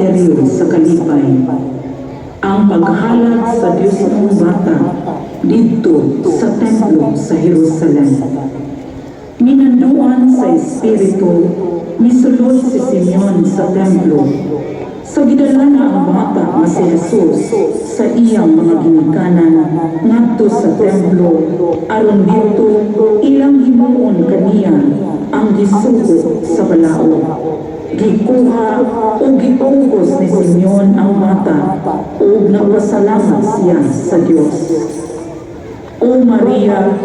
misteryo sa kalipay. Ang paghalad sa Diyos ng bata dito sa templo sa Jerusalem. Minanduan sa Espiritu, misulod si Simeon sa templo. So gidala na ang bata nga si Jesus sa iyang mga ginikanan ngadto sa templo aron dito ilang himuon kaniya ang gisugo sa balao. Gikuha o gipugos ni Simeon ang bata ug nagpasalamat siya sa Dios. O Maria,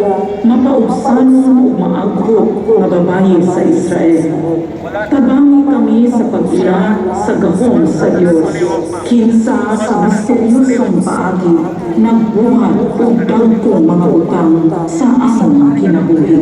mapaubsanon ug maaghot nga babaye sa Israel. Tabangi kami sa pagila sa gahom sa Dios. Kinsa sa misteryosong paagi nagbuhat og dagkong mga utang sa among kinabuhi.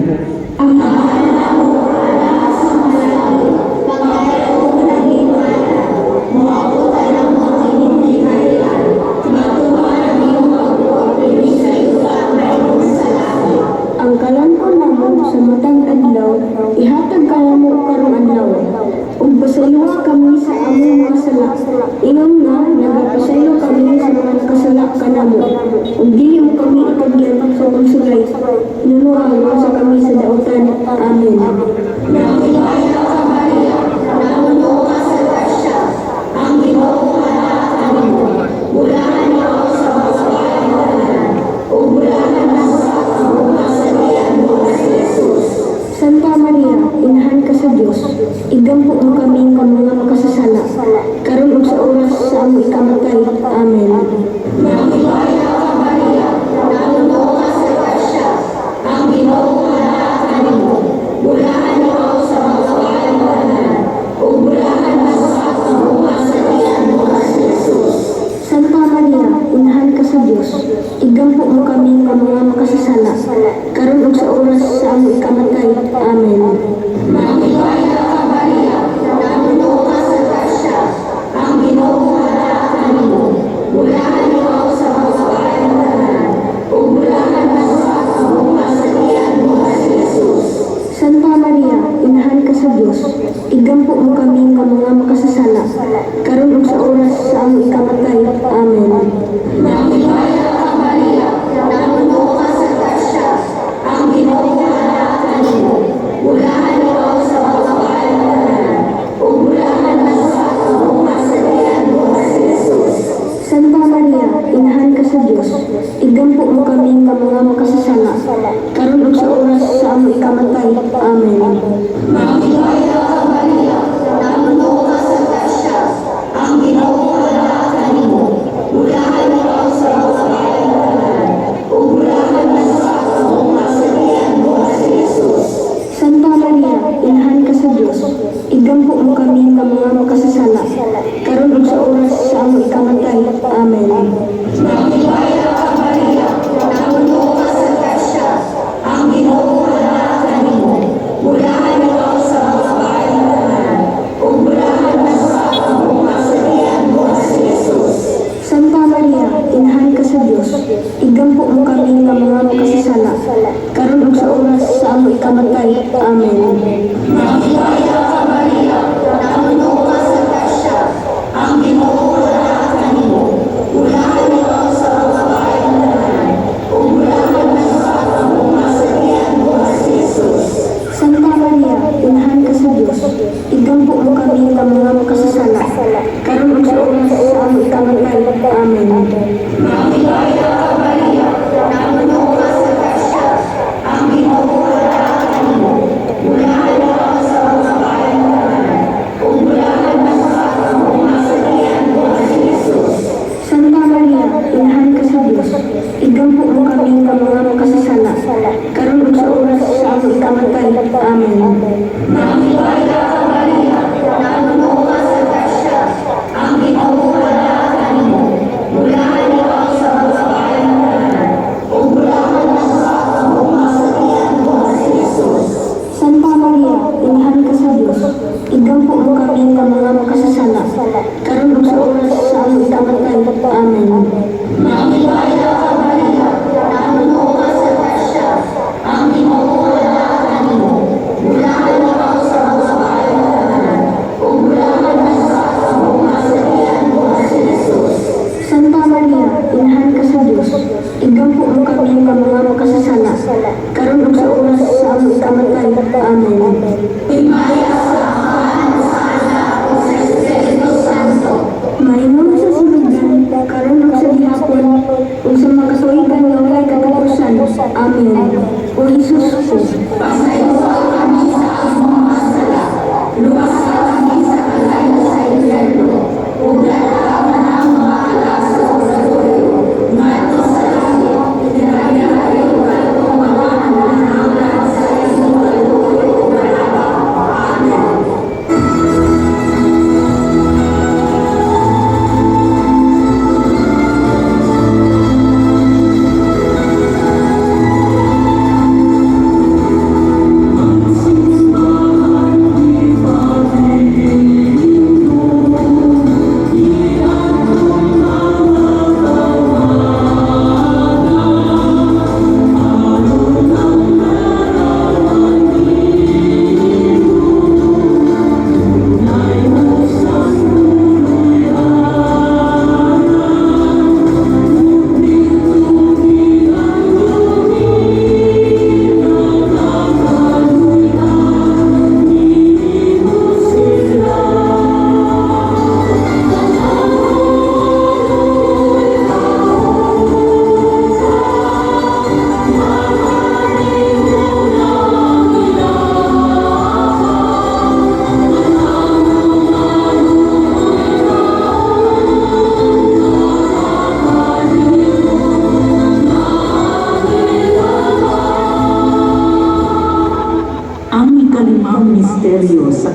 Ang kalangkon namo sa matang adlaw, ihatag kanamo karong adlaw. Ug pasayloa kami sa among mga sala. Ingon nga nagapasaylo kami sa mga nakasala kanamo. Ug dili mo kami ipagyan sa pagsulay. Nunuhaw sa kami sa dautan. Amen. Santa Maria, inahan ka sa Dios, igampo mo kami nga mga makasasala, karon ug sa oras sa among ikamatay. Amen. Santa Maria, inahan ka sa Dios, igampo mo kami nga mga makasasala, karon ug sa oras sa among ikamatay. Amen. Santa Maria, inahan ka sa Dios, igampo mo kami nga mga makasasala, karon ug sa oras sa among ikamatay. Amen. Santa Maria, inahan ka sa Dios, igampo mo kami nga mga makasasala, karon ug sa oras sa among ikamatay. Amen. Santa Maria, inahan ka sa Dios, igampo mo kami nga mga makasasala, karon ug sa oras sa among ikamatay. Amen. Santa Maria, inahan ka sa Dios, igampo mo kami nga mga makasasala, karon ug sa oras sa among ikamatay. Amen. Santa Maria, inahan ka sa Dios, igampo mo kami nga mga makasasala, karon ug sa oras sa among ikamatay. Amen. Santa Maria, inahan ka sa Dios, igampo mo kami nga mga makasasala, karon ug sa oras sa among ikamatay. Amen. Santa Maria, inahan ka sa Dios, igampo mo kami nga mga makasasala, karon ug sa oras sa among ikamatay. Amen. Santa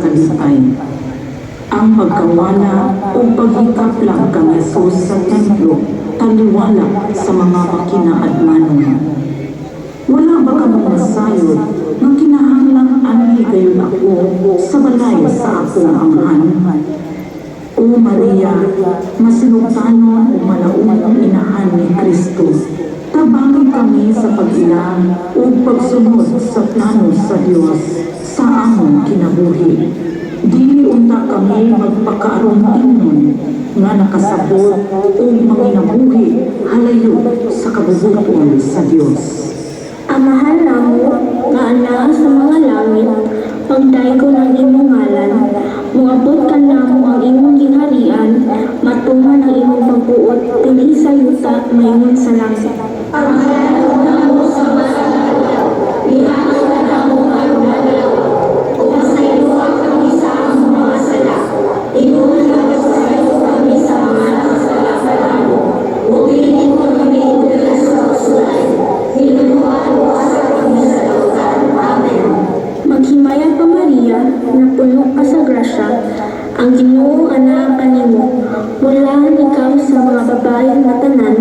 kalipay. Ang pagkawala o paghikap lang kang Jesus sa templo, taliwala sa mga makinaadmanon. Wala ba kamong nasayod ng kinahanglang anhi gayon ako sa balay sa akong anghan? O Maria, masinugtanon o malaunang inahan ni Kristo, tabangin kami sa pag-ilang o pagsunod sa plano sa Dios sa among kinabuhi. Dili unta kami magpakaarong ingon nga nakasabot o manginabuhi halayo sa kabubuton sa Dios. Amahan namo nga anaa sa mga langit, pagdaygo ng imong ngalan, muabot ka namo ang imong gingharian, matuman ang imong pagbuot, dili sa yuta mayon sa langit. Amahan namo sa mga langit, ihalo ka namo karong adlaw, o pasayloa kami sa among mga sala, ingon nga pasaylo kami sa mga nakasala sa namo, o pilipon kami udara sa kasulay, hinunuan mo sa kami sa lautan. Amen. Maghimaya ka Maria, na puno ka sa grasya, ang Ginoo anaa kanimo. Bulahan ikaw sa mga babaeng matanan,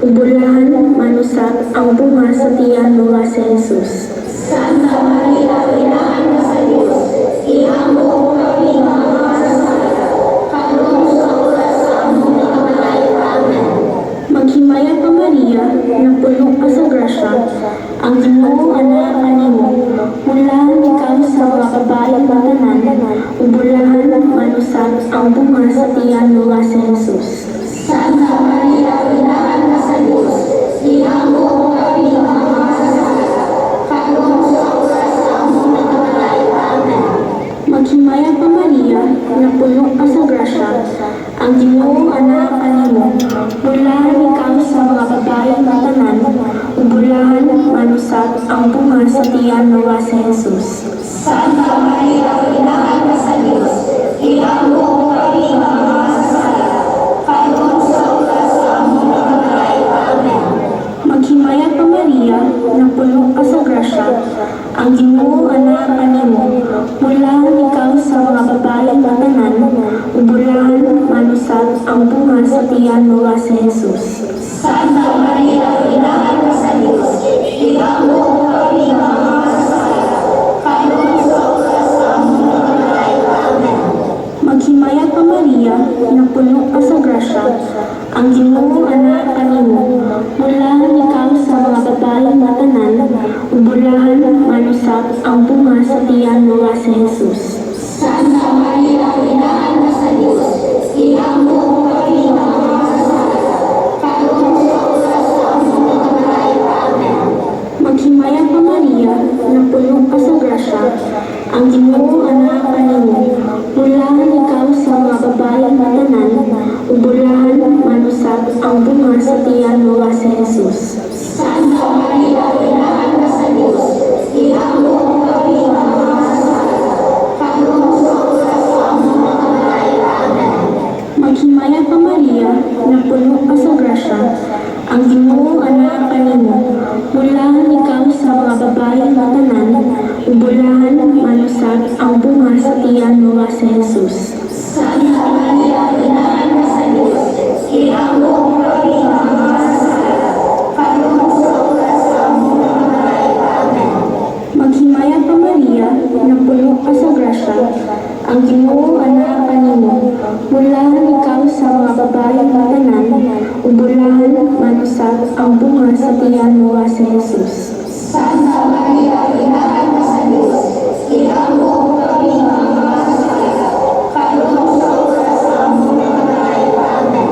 ubulahan manusat ang bunga sa tiyan mo nga si Jesus. Santa Maria, Inahan ka sa Diyos, ihamo mo kami mga masasala, karon sa oras sa among nakabalay. Amen. Maghimaya ka Maria, na puno ka sa grasya, ang Ginoo anaa kanimo. Bulahan ikaw sa mga babaeng matanan, ubulahan manusat ang bunga sa tiyan mo nga si Jesus. Santa Maria, Inahan ka sa Diyos, ihamo mo kami mga masasala, karon sa oras sa among nakabalay. Amen. Maghimaya ka Maria, na puno ka sa grasya, ang Ginoo anaa kanimo. Bulahan ikaw sa mga babaeng matanan, ubulahan manusat ang bunga sa tiyan mo nga si Jesus. Santa Maria, Inahan ka sa Diyos, ihamo mo kami mga masasala, karon sa oras sa among nakabalay. Amen. Maghimaya ka Maria, na puno ka sa grasya, ang Ginoo anaa kanimo. Bulahan ikaw sa mga babaeng matanan, ubulahan manusat ang bunga sa tiyan mo nga si Jesus. Santa Maria, Inahan ka sa Diyos, ihamo mo kami mga masasala, karon sa oras sa among nakabalay. Amen. Maghimaya ka Maria, na puno ka sa grasya, ang Ginoo anaa kanimo. Bulahan ikaw sa mga babaeng matanan, ubulahan manusat ang bunga sa tiyan mo nga si Jesus. Santa Maria, Inahan ka sa Diyos, ihamo mo kami mga masasala, karon sa oras sa among nakabalay. Amen. Maghimaya ka Maria, na puno ka sa grasya, ang Ginoo anaa kanimo. Bulahan ikaw sa mga babaeng matanan, ubulahan manusat ang bunga sa tiyan mo nga si Jesus. Santa Maria, Inahan ka sa Diyos, ihamo mo kami mga masasala, karon sa oras sa among nakabalay. Amen. Maghimaya ka Maria, na puno ka sa grasya, ang Ginoo anaa kanimo. Bulahan ikaw sa mga babaeng matanan, ubulahan manusat ang bunga sa tiyan mo nga si Jesus. Santa Maria, Inahan ka sa Diyos, ihamo mo kami mga masasala, karon sa oras sa among nakabalay. Amen. Maghimaya ka Maria, na puno ka sa grasya, ang Ginoo anaa kanimo. Bulahan ikaw sa mga babaeng matanan, ubulahan manusat ang bunga sa tiyan mo nga si Jesus. Santa Maria, Inahan ka sa Diyos, ihamo mo kami mga masasala, karon sa oras sa among nakabalay. Amen.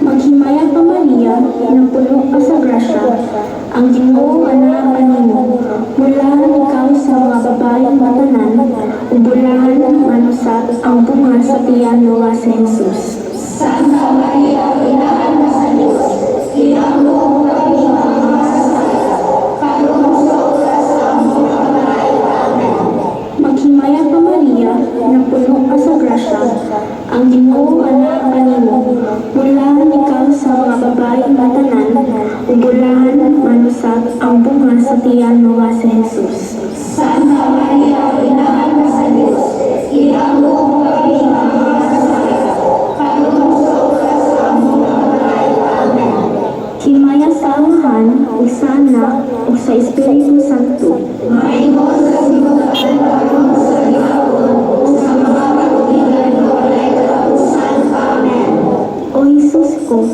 Maghimaya ka Maria, na puno ka sa grasya, ang Ginoo anaa kanimo. Bulahan ikaw sa mga babaeng matanan, ubulahan manusat ang bunga sa tiyan mo nga si Jesus. Santa Maria, Inahan ka sa Diyos, ihamo mo kami mga masasala, karon sa oras sa among nakabalay. Amen. Maghimaya ka Maria, na puno ka sa grasya, ang Ginoo anaa kanimo. Bulahan ikaw sa mga babaeng matanan, ubulahan manusat ang bunga sa tiyan mo nga si Jesus. Santa Maria, Inahan ka sa Diyos, ihamo sa Espiritu Santo. O Jesus ko,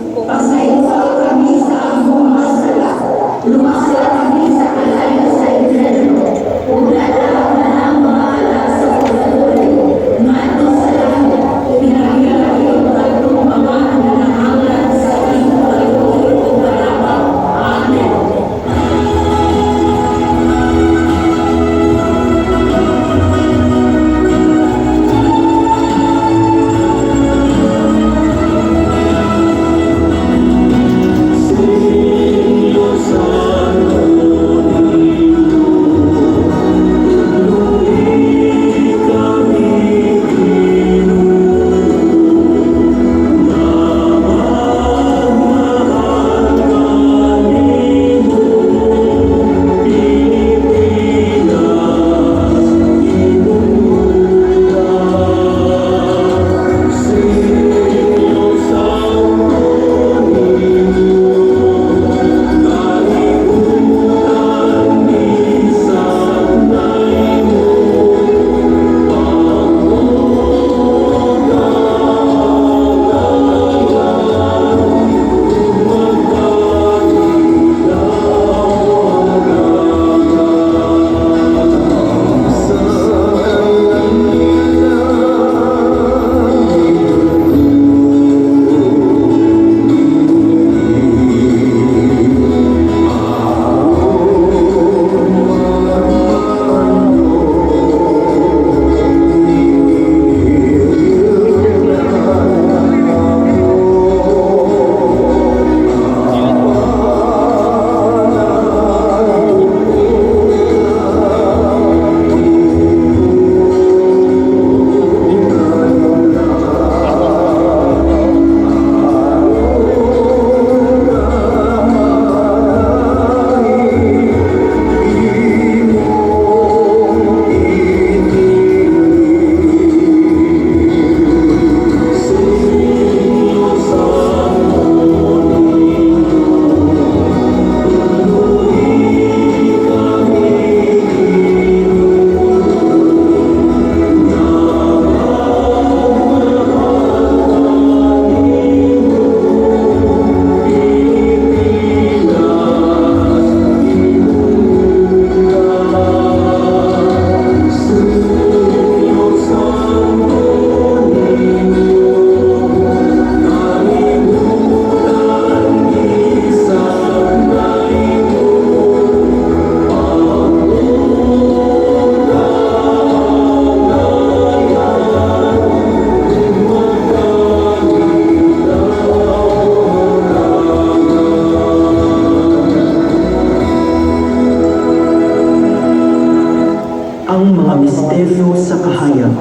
ang mga misteryo sa kahayag.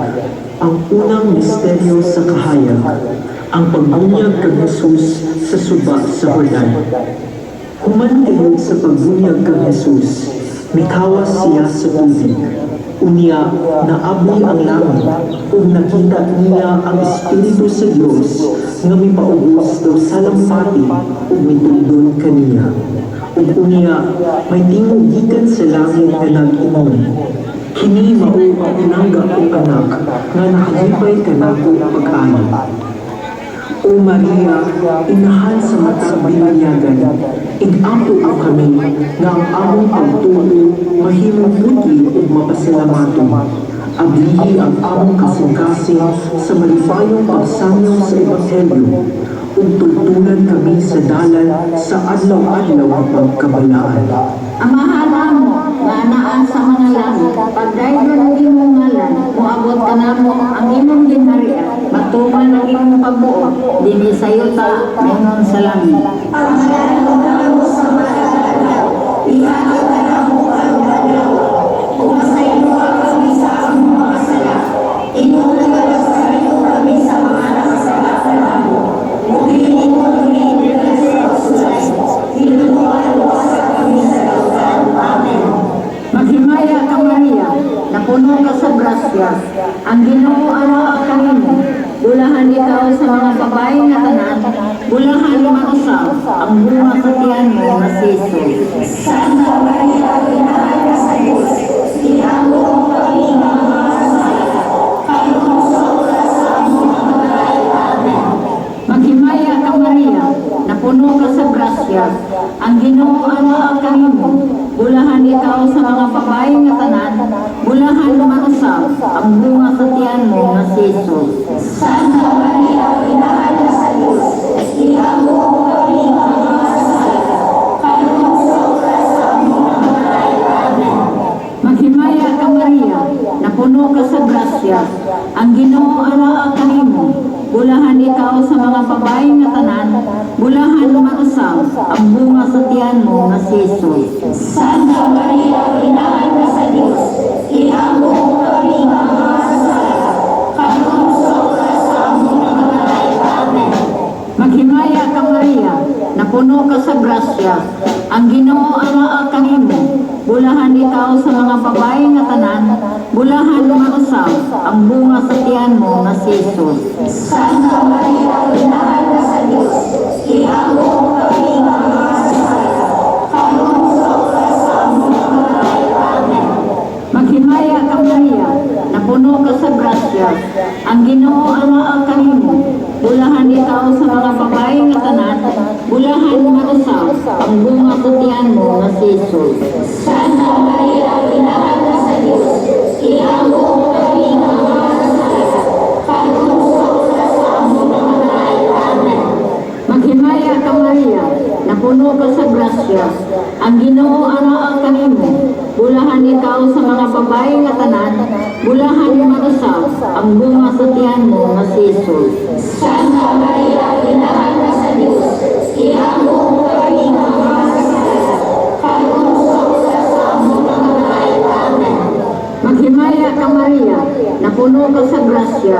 Ang unang misteryo sa kahayag, ang pagbunyag kang Jesus sa suba sa Jordan. Human kayo sa pagbunyag kang Jesus, mikawas siya sa tubig. Unya, naabli ang langit, ug nakita niya ang Espiritu sa Dios, nga mipaubos daw sa lampati, ug mitundon kaniya. Ug unya, may tingog gikan sa langit nga nag-ingon, kini mao ang pinangga kong anak, nga nakalipay ka na kong pag-ani. O Maria, inahan sa matang binanyagan, ig-apo ang kami, nga ang among pagtulo, mahimong buti o mapasalamaton. Ablihi ang among kasing-kasing sa malipayong pagsangyo sa Ebanghelyo, ug tultulan kami sa dalan sa adlaw-adlaw ang pagkabalaan. Amahan mo, nga anaan sa mga langit, pagdaygon ang imong ngalan, moabot ka na mo ang imong ginharian, matuman ang imong pagbuo, dini sayo ta, menon sa langit. Pagmalan mo na mo sa mga adlaw, ihatod ka na mo ang adlaw, kung masaylo kami sa among mga sala, inulan ka sa iyo kami sa mga nakasalakan mo, muhili mo kami sa usulay, hinunuan mo sa kami sa lautan. Amen. Maghimaya ka Maria, napuno ka sa grasya, ang Ginoo ang kanimo, bulahan ikaw sa mga babae nga tanan, bulahan manusaw, ang bunga sa tiyan mo na si Jesus. Santa Maria, grasya, ang Ginoo ana kanimo. Bulahan ikaw sa mga babae nga tanan, bulahan manusab ang bunga sa tiyan mo nga si Jesus. Santa Maria, Inahan ka sa Diyos, ihamo mo kami mga masasala, kanon sa oras sa aming namatay. Amen. Maghimaya ka Maria, napuno ka sa grasya, ang Ginoo ana kanimo. Bulahan ikaw sa mga babae nga tanan, bulahan manusab ang bunga sa tiyan mo nga si Jesus. Santa Maria, Inahan ka sa Diyos, ihamo mo kami mga masasala, kanon sa oras sa aming namatay. Amen. Maghimaya ka Maria, napuno ka sa grasya, ang Ginoo ana kanimo. Bulahan ikaw sa mga babae nga tanan, bulahan manusab ang bunga sa tiyan mo nga si Jesus. Santa Maria, Inahan ka sa Diyos, ihamo mo kami mga masasala, kanon sa oras sa aming namatay. Amen. Maghimaya ka Maria, napuno ka sa grasya, ang Ginoo ana kanimo. Bulahan ikaw sa mga babae nga tanan, bulahan manusab ang bunga sa tiyan mo nga si Jesus. Santa Maria, Inahan ka sa Diyos, ihamo mo kami mga masasala, kanon sa oras sa aming namatay. Amen. Maghimaya ka Maria, napuno ka sa grasya, ang Ginoo ana kanimo. Bulahan ikaw sa mga babae nga tanan, bulahan manusab ang bunga sa tiyan mo nga si Jesus. Santa Maria, Inahan ka sa Diyos, ihamo mo kami mga masasala, kanon sa oras sa aming namatay. Amen. Maghimaya ka Maria, napuno ka sa grasya,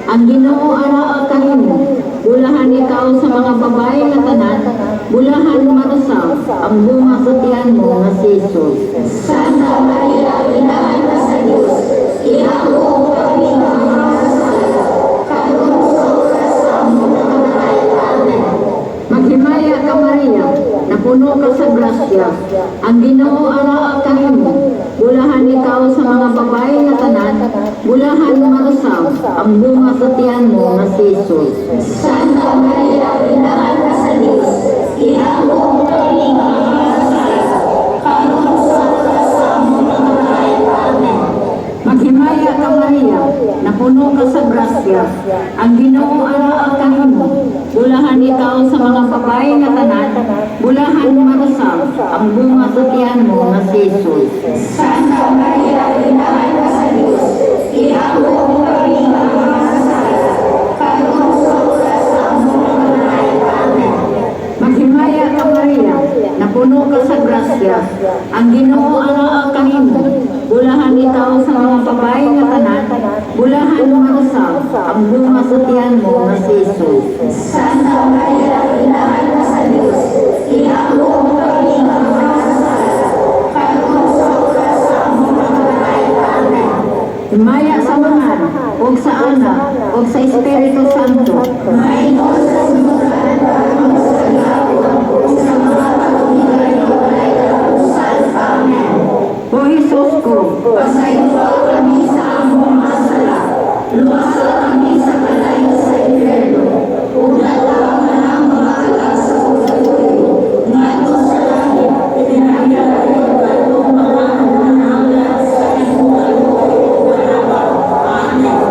ang Ginoo ana kanimo. Bulahan ikaw sa mga babae nga tanan, bulahan manusab ang bunga sa tiyan mo nga si Jesus. Santa Maria, Inahan ka sa Diyos, ihamo mo kami mga masasala, kanon sa oras sa aming namatay. Amen. Maghimaya ka Maria, napuno ka sa grasya, ang Ginoo ana kanimo. Bulahan ikaw sa mga babae nga tanan, bulahan manusab ang bunga sa tiyan mo nga si Jesus. Santa Maria, Inahan ka sa Diyos, ihamo mo kami mga masasala, kanon sa oras sa aming namatay. Amen. Maghimaya ka Maria, napuno ka sa grasya, ang Ginoo ana kanimo. Bulahan ikaw sa mga babae nga tanan, bulahan manusab ang bunga sa tiyan mo nga si Jesus. Santa Maria, Inahan ka sa Diyos, ihamo mo kami mga masasala, kanon sa oras sa aming namatay. Amen. Maghimaya ka Maria, napuno ka sa grasya, ang Ginoo ana kanimo. Bulahan ikaw sa mga babae nga tanan, bulahan manusab ang bunga sa tiyan mo nga si Jesus. Santa Maria, Inahan ka sa Diyos, ihamo mo kami mga masasala, kanon sa oras sa aming namatay. Amen. Himaya sa mga, o sa anak, o sa Espiritu Santo. Mayroon sa simulahan parang sa gihapon, sa mga pag-ibigay ng walay katapusan. Amen. O Jesus ko, Pasayuan kami sa among mga sala, luwasa kami sa kalayo sa impyerno, ug dalaw ka ng mga alam sa pagkatuloy, ngadto sa langit, pinahiyagayon katong mga nanananglan sa imong kaluoy ug kanabaw. Amen.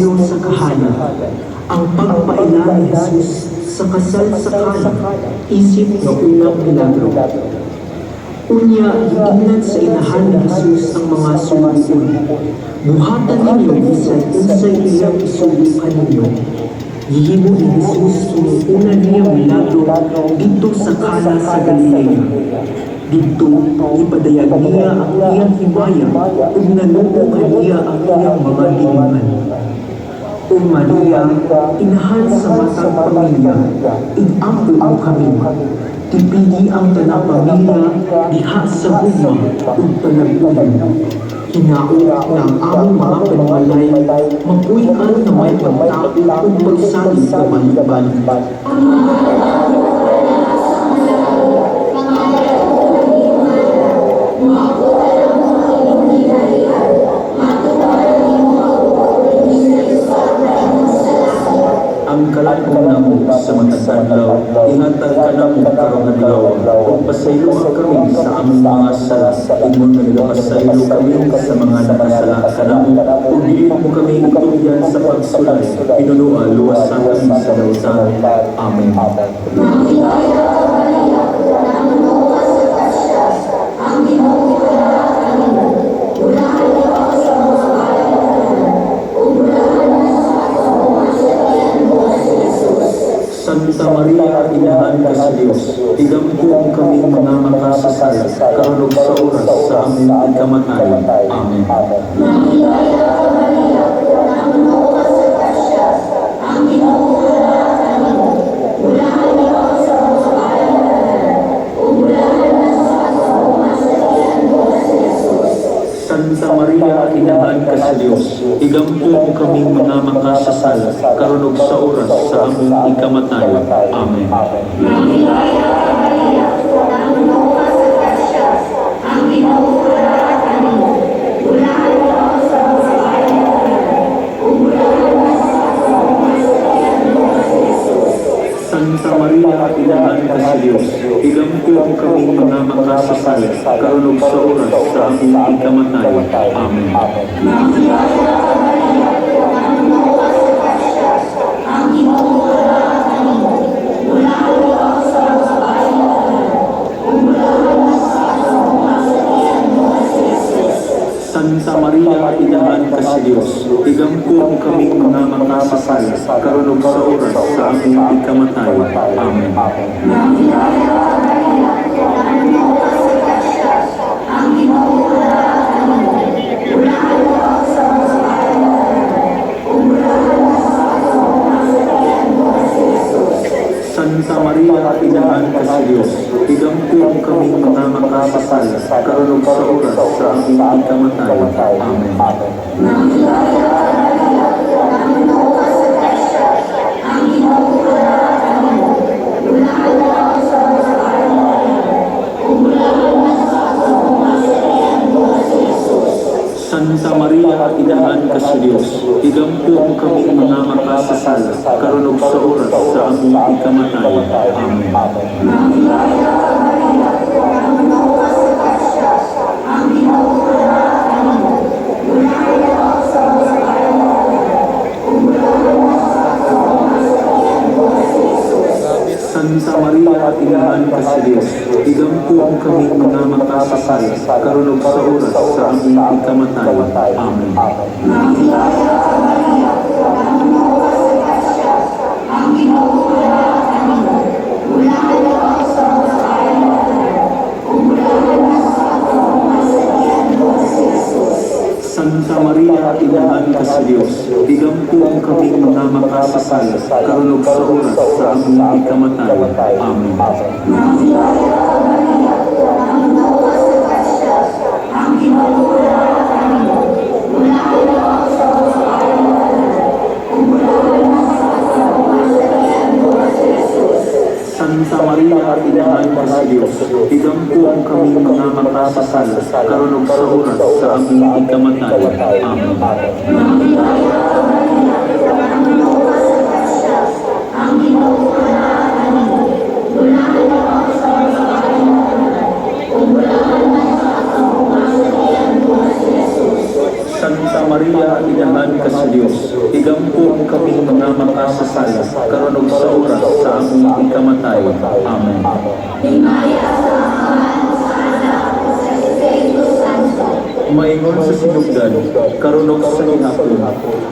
misteryo sa kahayan, ang pagpaila ni Jesus sa kasal sa Kana, isip ng unang milagro. Unya, giingnan sa inahan ni Jesus ang mga suluon. Buhatan ninyo bisan unsay iyang isulo kaninyo. Gihimo ni Jesus una niyang milagro dito sa Kana sa Galilea. Dito, ipadayag niya ang iyang himaya ug nanuo kaniya ang iyang mga dinuman. O Maria, inahan sa matang pamilya, inampo mo kami. Tipigi ang tanang pamilya, diha sa gugma ug panagpunan. Hinaot ng among mga panwalay, mapuy-an na may pagtapo ug pagsalig sa balik-balik. Ang kalangkong namo sa matagdadlaw, ihatag ka namo karong adlaw, ug pasaylo kami sa among mga sala, ug mga nagapasaylo kami sa mga nakasala kanamo, ug dili mo kami itulyan sa pagsulay, pinunua luwas sa kami sa dautan. Amen. Santa Maria, inahan ka sa Diyos, igampo kami mga makasasal, karon ug sa oras sa aming ikamatay. Amen. Santa Maria, inahan ka sa Diyos, igampo kami mga makasasal, karon ug sa oras sa aming ikamatay. Amen. Santa Maria, inahan ka sa Diyos, igampo kami mga makasasal, karon ug sa oras sa aming ikamatay. Amen. Santa Maria, inahan ka sa Diyos, igampo kami mga makasasal, karon ug sa oras sa aming ikamatay. Amen. Santa Maria, inahan ka sa Diyos, igampo kami mga makasasal, karon ug sa oras sa aming ikamatay. Amen. Santa Maria, inahan ka sa Diyos, igampo kami mga makasasal, karon ug sa oras sa aming ikamatay. Amen. Santa Maria, inahan ka sa Diyos, igampo kami mga makasasal, karon ug sa oras sa aming ikamatay. Amen. Santa Maria, inahan ka sa Diyos, igampo kami mga makasasal, karon ug sa oras sa aming ikamatay. Amen. Santa Maria, inahan ka sa Diyos, igampo kami mga makasasal, karon ug sa oras sa aming ikamatay. Amen. Santa Maria, inahan ka sa Diyos, igampo sala, karon ug sa oras sa among ikamatay. Amen. Maingon sa sinugdan, karon ug sa gihapon,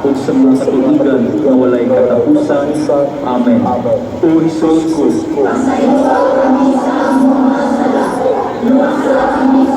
ug sa mga katuigan nga walay katapusan. Amen. O Hesus ko, Luwag sa kami